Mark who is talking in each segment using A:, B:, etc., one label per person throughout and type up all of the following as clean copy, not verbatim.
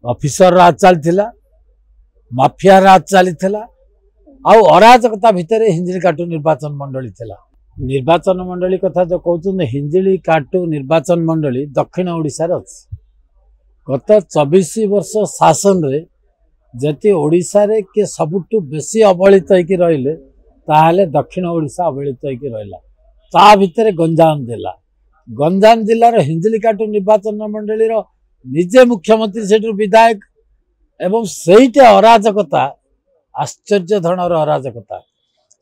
A: Officer राज चलता mafia राज चलता अराजकता भितर हिंजिली काटू निर्वाचन मंडली थिला। निर्वाचन मंडली कथा जो कहते हिंजिली काटू निर्वाचन मंडली दक्षिण ओडिशा रे अछि। गत 24 वर्ष शासन रे जति ओडिशा रे के सबुठु बेसी अवहेलित होइकी रहिले ताहाले दक्षिण ओडिशा अवहेलित होइकी रहिला। ता भितर गंजाम जिल्लार हिंजिली काटू निर्वाचन मंडली रो निजे मुख्यमंत्री सेठु विधायक एवं सेठे अराजकता आश्चर्य धरणर अराजकता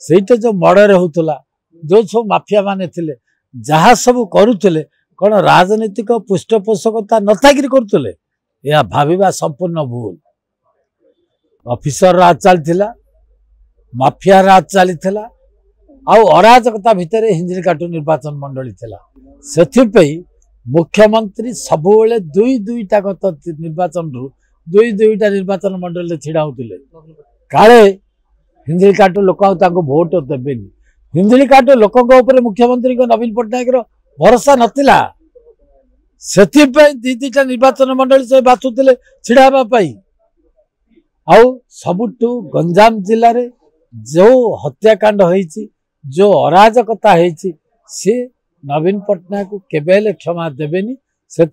A: सेठे जो मर्डर होउतला जो सब माफिया माने थिले जहा सब करुले कौन राजनीतिक पृष्ठपोषकता नथाकिरी करुले या भाविबा संपूर्ण भूल। ऑफिसर राज चलता माफिया राज चलता अराजकता भितर हिंजिली काटू निर्वाचन मंडली थिला। सेथिपई मुख्यमंत्री सबुबले दुईटा गत निर्वाचन रु दुईटा निर्वाचन मंडल छिड़ा होते काले हिंजिली काटू लोक भोट देवेनि। हिंजिली काटू लोक मुख्यमंत्री नवीन पट्टनायक भरोसा नथिला दुईटा निर्वाचन मंडल से बाछुले छिड़ा सबुठु गंजाम जिले में जो हत्याकांड होइछि जो अराजकता होइछि से नवीन पट्टनायक को केबेले क्षमा देवेनि। से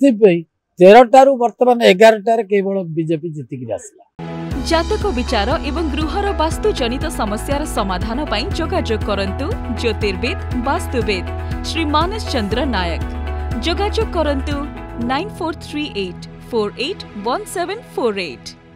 A: 13टारू वर्तमान 11टार केवल बीजेपी जीतिक आसला।
B: जातक विचार एवं गृहर वास्तु जनित समस्यार समाधान पाई जोगाजोग करंतु ज्योतिर्वेद वास्तुवेद श्री मानस चंद्र नायक। जोगाजोग करंतु 9438481748।